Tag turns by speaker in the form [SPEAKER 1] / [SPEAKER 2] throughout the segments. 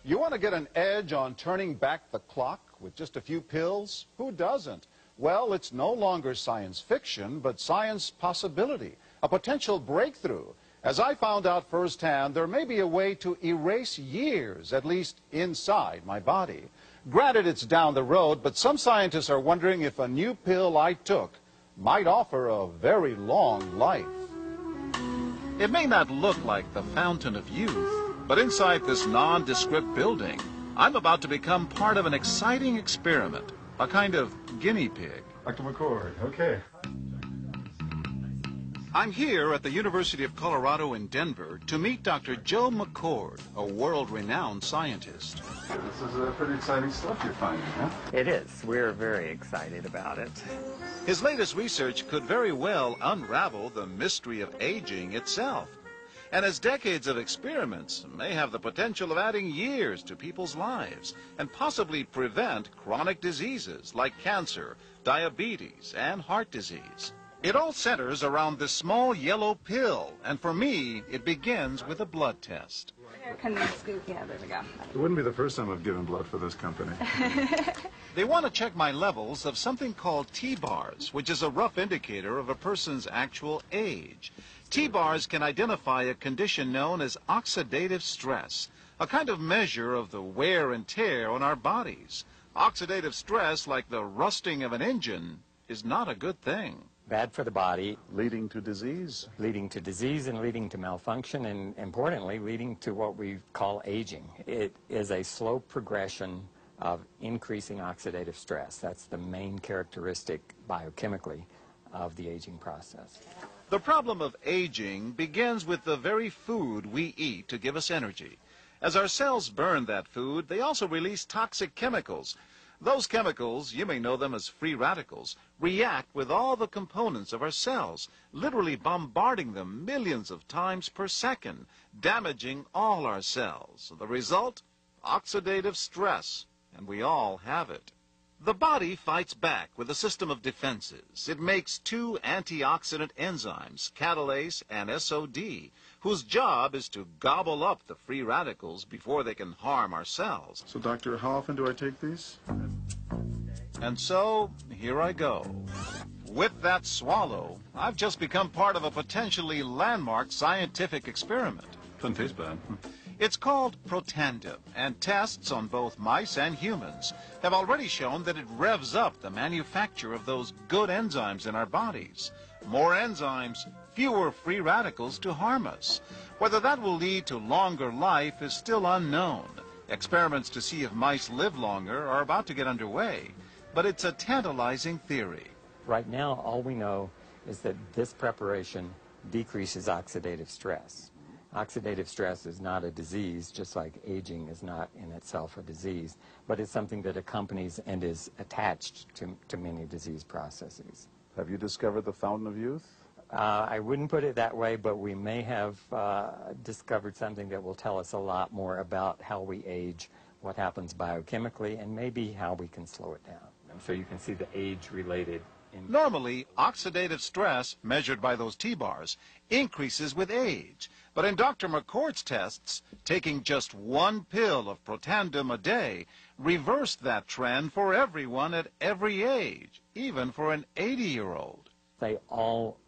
[SPEAKER 1] You want to get an edge on turning back the clock with just a few pills? Who doesn't? Well, it's no longer science fiction, but science possibility, a potential breakthrough. As I found out firsthand, there may be a way to erase years, at least inside my body. Granted, it's down the road, but some scientists are wondering if a new pill I took might offer a very long life.
[SPEAKER 2] It may not look like the fountain of youth, but inside this nondescript building, I'm about to become part of an exciting experiment, a kind of guinea pig.
[SPEAKER 3] Dr. McCord, okay.
[SPEAKER 2] I'm here at the University of Colorado in Denver to meet Dr. Joe McCord, a world-renowned scientist.
[SPEAKER 3] This is pretty exciting stuff you're finding, huh?
[SPEAKER 4] It is. We're very excited about it.
[SPEAKER 2] His latest research could very well unravel the mystery of aging itself. And his decades of experiments may have the potential of adding years to people's lives and possibly prevent chronic diseases like cancer, diabetes, and heart disease. It all centers around this small yellow pill, and for me, it begins with a blood test.
[SPEAKER 5] Can you scoop? Yeah, there we go.
[SPEAKER 3] It wouldn't be the first time I've given blood for this company.
[SPEAKER 2] They want to check my levels of something called T-bars, which is a rough indicator of a person's actual age. T-bars can identify a condition known as oxidative stress, a kind of measure of the wear and tear on our bodies. Oxidative stress, like the rusting of an engine, is not a good thing.
[SPEAKER 4] Bad for the body.
[SPEAKER 3] Leading to disease.
[SPEAKER 4] Leading to disease and leading to malfunction, and importantly, leading to what we call aging. It is a slow progression of increasing oxidative stress. That's the main characteristic biochemically of the aging process.
[SPEAKER 2] The problem of aging begins with the very food we eat to give us energy. As our cells burn that food, they also release toxic chemicals. Those chemicals, you may know them as free radicals, react with all the components of our cells, literally bombarding them millions of times per second, damaging all our cells. The result? Oxidative stress, and we all have it. The body fights back with a system of defenses. It makes two antioxidant enzymes, catalase and SOD, whose job is to gobble up the free radicals before they can harm our cells.
[SPEAKER 3] So, doctor, how often do I take these?
[SPEAKER 2] And so, here I go. With that swallow, I've just become part of a potentially landmark scientific experiment.
[SPEAKER 3] Doesn't taste bad.
[SPEAKER 2] It's called Protandim, and tests on both mice and humans have already shown that it revs up the manufacture of those good enzymes in our bodies. More enzymes, fewer free radicals to harm us. Whether that will lead to longer life is still unknown. Experiments to see if mice live longer are about to get underway, but it's a tantalizing theory.
[SPEAKER 4] Right now, all we know is that this preparation decreases oxidative stress. Oxidative stress is not a disease, just like aging is not in itself a disease, but it's something that accompanies and is attached to many disease processes.
[SPEAKER 3] Have you discovered the fountain of youth?
[SPEAKER 4] I wouldn't put it that way, but we may have discovered something that will tell us a lot more about how we age, what happens biochemically, and maybe how we can slow it down. And so you can see the age-related.
[SPEAKER 2] Normally, oxidative stress, measured by those T-bars, increases with age. But in Dr. McCord's tests, taking just one pill of Protandim a day reversed that trend for everyone at every age, even for an 80-year-old.
[SPEAKER 4] They all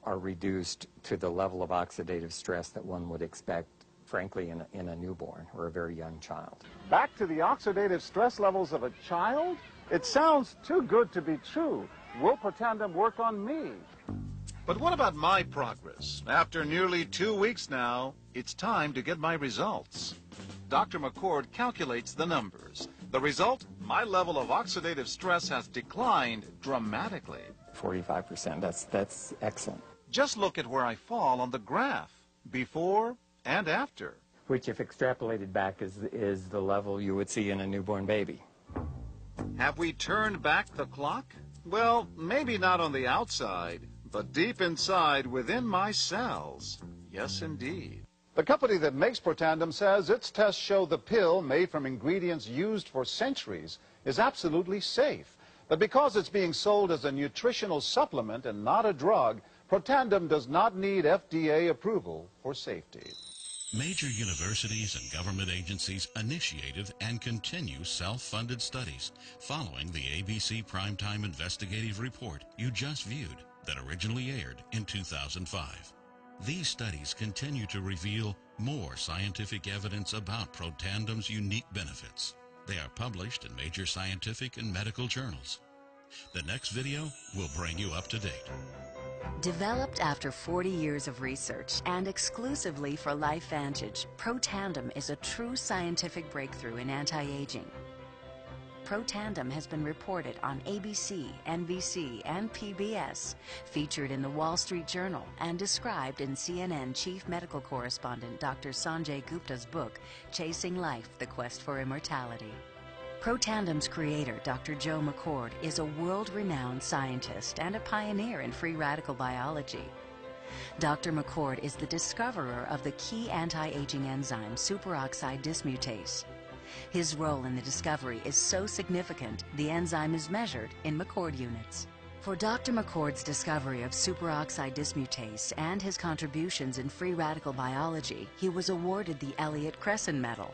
[SPEAKER 4] are reduced to the level of oxidative stress that one would expect, frankly, in a newborn or a very young child.
[SPEAKER 1] Back to the oxidative stress levels of a child? It sounds too good to be true. Will Protandim work on me?
[SPEAKER 2] But what about my progress? After nearly 2 weeks now, it's time to get my results. Dr. McCord calculates the numbers. The result? My level of oxidative stress has declined dramatically.
[SPEAKER 4] 45%, that's excellent.
[SPEAKER 2] Just look at where I fall on the graph, before and after.
[SPEAKER 4] Which, if extrapolated back, is the level you would see in a newborn baby.
[SPEAKER 2] Have we turned back the clock? Well, maybe not on the outside, but deep inside within my cells. Yes, indeed.
[SPEAKER 1] The company that makes Protandim says its tests show the pill, made from ingredients used for centuries, is absolutely safe. But because it's being sold as a nutritional supplement and not a drug, Protandim does not need FDA approval for safety.
[SPEAKER 6] Major universities and government agencies initiated and continue self-funded studies following the ABC Primetime investigative report you just viewed that originally aired in 2005. These studies continue to reveal more scientific evidence about Protandim's unique benefits. They are published in major scientific and medical journals. The next video will bring you up to date.
[SPEAKER 7] Developed after 40 years of research and exclusively for LifeVantage, Protandim is a true scientific breakthrough in anti-aging. Protandim has been reported on ABC, NBC, and PBS, featured in the Wall Street Journal, and described in CNN Chief Medical Correspondent Dr. Sanjay Gupta's book, Chasing Life, The Quest for Immortality. Protandim's creator, Dr. Joe McCord, is a world-renowned scientist and a pioneer in free radical biology. Dr. McCord is the discoverer of the key anti-aging enzyme superoxide dismutase. His role in the discovery is so significant, the enzyme is measured in McCord units. For Dr. McCord's discovery of superoxide dismutase and his contributions in free radical biology, he was awarded the Elliott-Cresson Medal.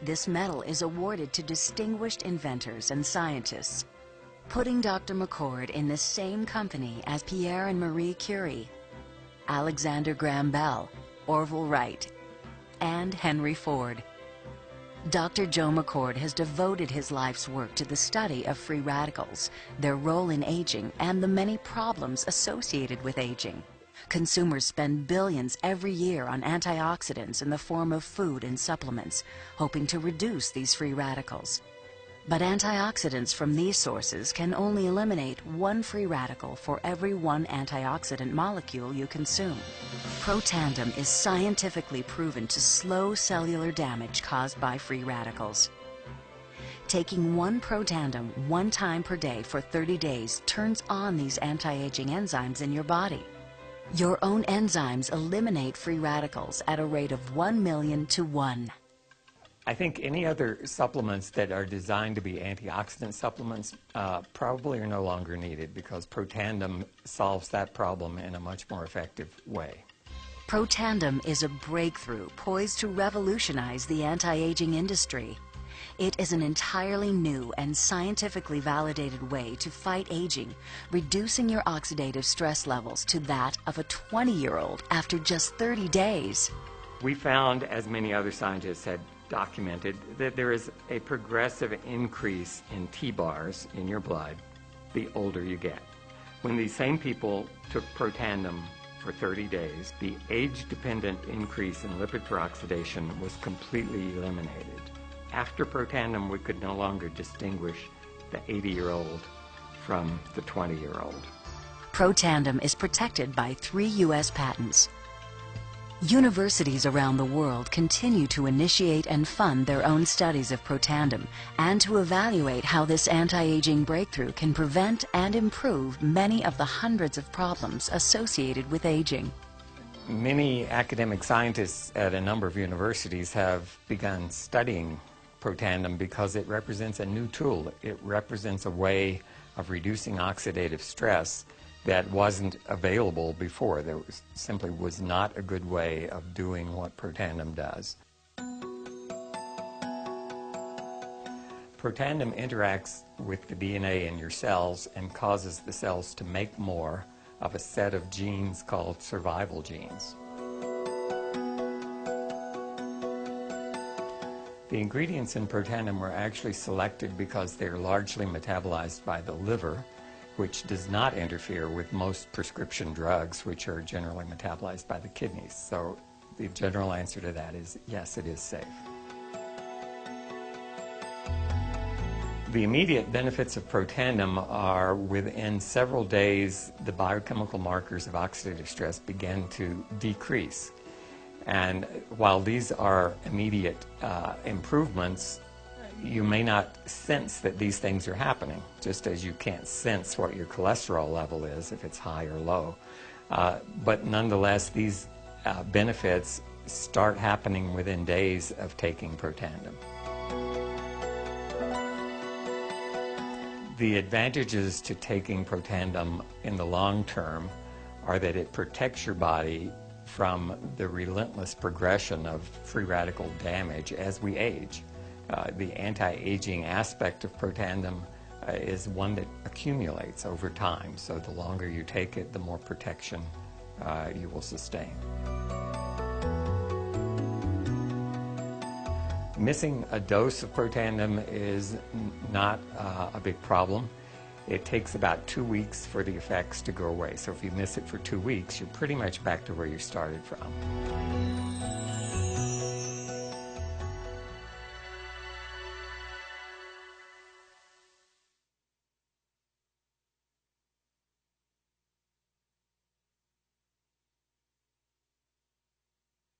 [SPEAKER 7] This medal is awarded to distinguished inventors and scientists, putting Dr. McCord in the same company as Pierre and Marie Curie, Alexander Graham Bell, Orville Wright, and Henry Ford. Dr. Joe McCord has devoted his life's work to the study of free radicals, their role in aging, and the many problems associated with aging. Consumers spend billions every year on antioxidants in the form of food and supplements, hoping to reduce these free radicals. But antioxidants from these sources can only eliminate one free radical for every one antioxidant molecule you consume. Protandim is scientifically proven to slow cellular damage caused by free radicals. Taking one Protandim 1 time per day for 30 days turns on these anti-aging enzymes in your body. Your own enzymes eliminate free radicals at a rate of 1 million to 1.
[SPEAKER 4] I think any other supplements that are designed to be antioxidant supplements probably are no longer needed because Protandim solves that problem in a much more effective way.
[SPEAKER 7] Protandim is a breakthrough poised to revolutionize the anti-aging industry. It is an entirely new and scientifically validated way to fight aging, reducing your oxidative stress levels to that of a 20-year-old after just 30 days.
[SPEAKER 4] We found, as many other scientists had documented, that there is a progressive increase in T-bars in your blood the older you get. When these same people took Protandim for 30 days, the age-dependent increase in lipid peroxidation was completely eliminated. After Protandim, we could no longer distinguish the 80-year-old from the 20-year-old.
[SPEAKER 7] Protandim is protected by 3 U.S. patents. Universities around the world continue to initiate and fund their own studies of Protandim and to evaluate how this anti-aging breakthrough can prevent and improve many of the hundreds of problems associated with aging.
[SPEAKER 4] Many academic scientists at a number of universities have begun studying Protandim because it represents a new tool. It represents a way of reducing oxidative stress that wasn't available before. There simply was not a good way of doing what Protandim does. Protandim interacts with the DNA in your cells and causes the cells to make more of a set of genes called survival genes. The ingredients in Protandim were actually selected because they're largely metabolized by the liver, which does not interfere with most prescription drugs, which are generally metabolized by the kidneys. So the general answer to that is yes, it is safe. The immediate benefits of Protandim are within several days, the biochemical markers of oxidative stress begin to decrease. And while these are immediate improvements, you may not sense that these things are happening, just as you can't sense what your cholesterol level is if it's high or low. But nonetheless, these benefits start happening within days of taking Protandim. The advantages to taking Protandim in the long term are that it protects your body from the relentless progression of free radical damage as we age. The anti-aging aspect of Protandim is one that accumulates over time, so the longer you take it, the more protection you will sustain. Missing a dose of Protandim is not a big problem. It takes about 2 weeks for the effects to go away. So if you miss it for 2 weeks, you're pretty much back to where you started from.